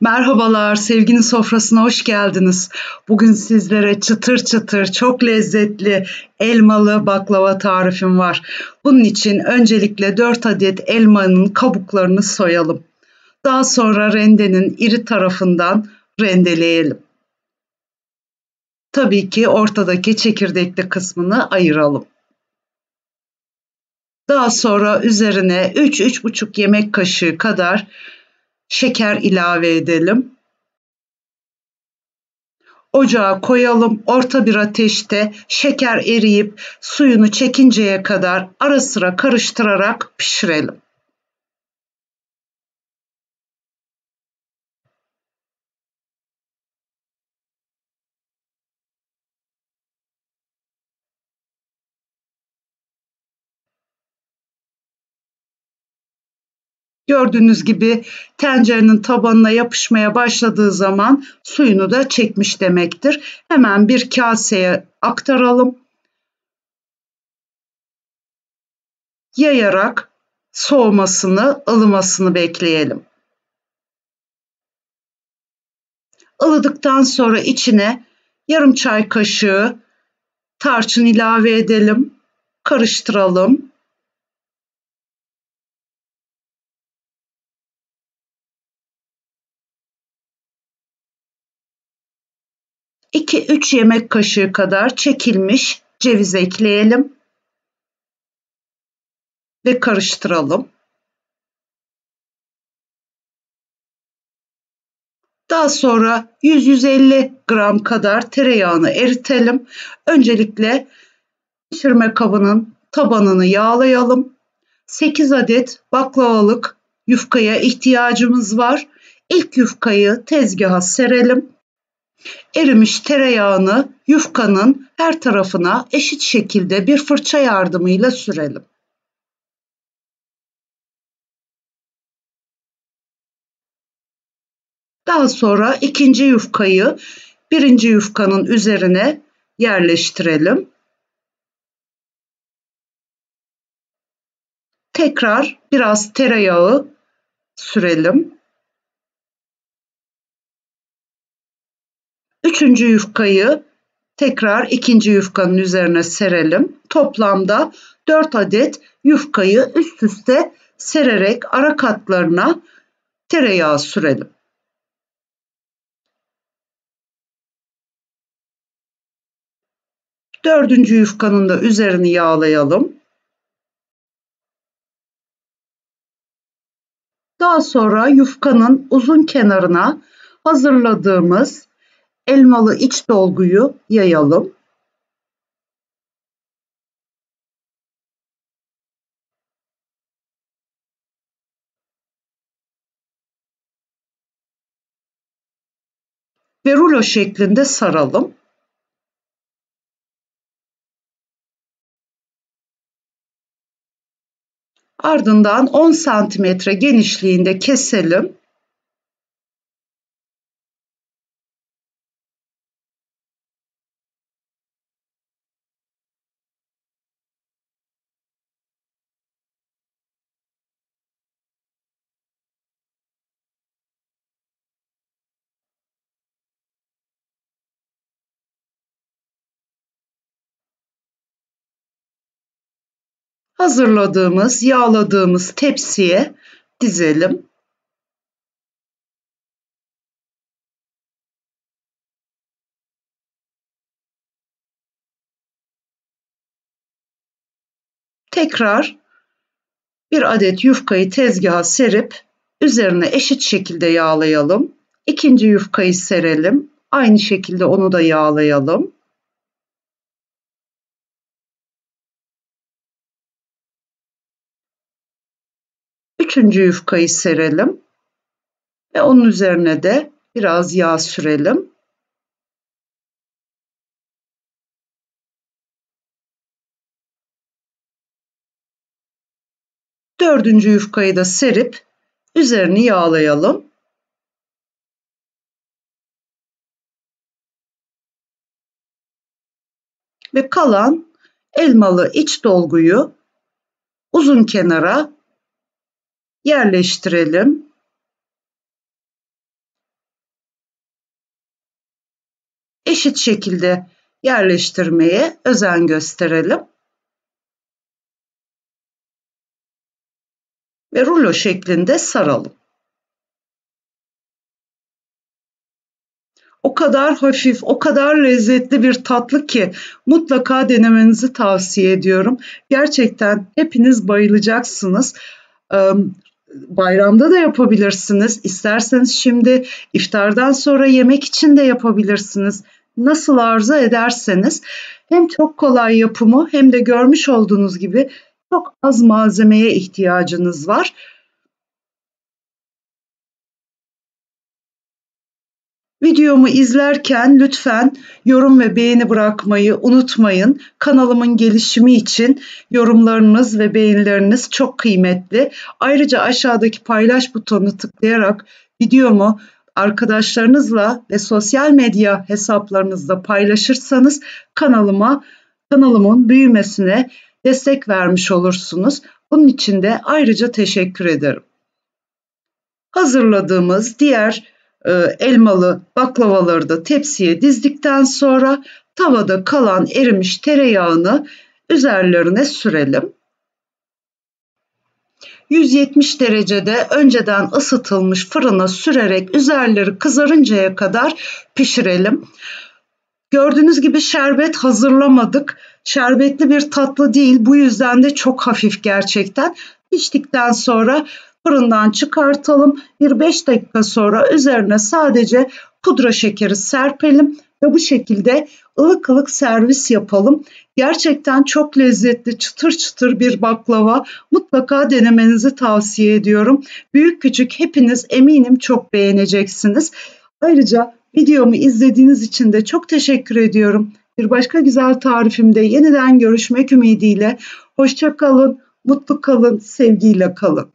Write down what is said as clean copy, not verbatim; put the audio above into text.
Merhabalar, sevginin sofrasına hoş geldiniz. Bugün sizlere çıtır çıtır, çok lezzetli elmalı baklava tarifim var. Bunun için öncelikle 4 adet elmanın kabuklarını soyalım. Daha sonra rendenin iri tarafından rendeleyelim. Tabii ki ortadaki çekirdekli kısmını ayıralım. Daha sonra üzerine 3-3,5 yemek kaşığı kadar şeker ilave edelim. Ocağa koyalım, orta bir ateşte şeker eriyip suyunu çekinceye kadar ara sıra karıştırarak pişirelim. Gördüğünüz gibi tencerenin tabanına yapışmaya başladığı zaman suyunu da çekmiş demektir. Hemen bir kaseye aktaralım. Yayarak soğumasını, ılımasını bekleyelim. Ilıdıktan sonra içine yarım çay kaşığı tarçın ilave edelim. Karıştıralım. 2-3 yemek kaşığı kadar çekilmiş ceviz ekleyelim ve karıştıralım. Daha sonra 100-150 gram kadar tereyağını eritelim. Öncelikle pişirme kabının tabanını yağlayalım. 8 adet baklavalık yufkaya ihtiyacımız var. İlk yufkayı tezgaha serelim. Erimiş tereyağını yufkanın her tarafına eşit şekilde bir fırça yardımıyla sürelim. Daha sonra ikinci yufkayı birinci yufkanın üzerine yerleştirelim. Tekrar biraz tereyağı sürelim. Üçüncü yufkayı tekrar ikinci yufkanın üzerine serelim. Toplamda 4 adet yufkayı üst üste sererek ara katlarına tereyağı sürelim. Dördüncü yufkanın da üzerini yağlayalım. Daha sonra yufkanın uzun kenarına hazırladığımız elmalı iç dolguyu yayalım. Ve rulo şeklinde saralım. Ardından 10 santimetre genişliğinde keselim. Hazırladığımız, yağladığımız tepsiye dizelim. Tekrar bir adet yufkayı tezgaha serip üzerine eşit şekilde yağlayalım. İkinci yufkayı serelim. Aynı şekilde onu da yağlayalım. Üçüncü yufkayı serelim ve onun üzerine de biraz yağ sürelim. Dördüncü yufkayı da serip üzerini yağlayalım. Ve kalan elmalı iç dolguyu uzun kenara yerleştirelim. eşit şekilde yerleştirmeye özen gösterelim. Ve rulo şeklinde saralım. O kadar hafif, o kadar lezzetli bir tatlı ki mutlaka denemenizi tavsiye ediyorum. Gerçekten hepiniz bayılacaksınız. Bayramda da yapabilirsiniz. İsterseniz şimdi iftardan sonra yemek için de yapabilirsiniz. Nasıl arzu ederseniz hem çok kolay yapımı hem de görmüş olduğunuz gibi çok az malzemeye ihtiyacınız var. Videomu izlerken lütfen yorum ve beğeni bırakmayı unutmayın. Kanalımın gelişimi için yorumlarınız ve beğenileriniz çok kıymetli. Ayrıca aşağıdaki paylaş butonunu tıklayarak videomu arkadaşlarınızla ve sosyal medya hesaplarınızda paylaşırsanız kanalımın büyümesine destek vermiş olursunuz. Bunun için de ayrıca teşekkür ederim. Hazırladığımız diğer elmalı baklavaları da tepsiye dizdikten sonra tavada kalan erimiş tereyağını üzerlerine sürelim. 170 derecede önceden ısıtılmış fırına sürerek üzerleri kızarıncaya kadar pişirelim. Gördüğünüz gibi şerbet hazırlamadık. Şerbetli bir tatlı değil, bu yüzden de çok hafif gerçekten. Piştikten sonra fırından çıkartalım. Bir 5 dakika sonra üzerine sadece pudra şekeri serpelim ve bu şekilde ılık ılık servis yapalım. Gerçekten çok lezzetli, çıtır çıtır bir baklava. Mutlaka denemenizi tavsiye ediyorum. Büyük küçük hepiniz eminim çok beğeneceksiniz. Ayrıca videomu izlediğiniz için de çok teşekkür ediyorum. Bir başka güzel tarifimde yeniden görüşmek ümidiyle. Hoşça kalın, mutlu kalın, sevgiyle kalın.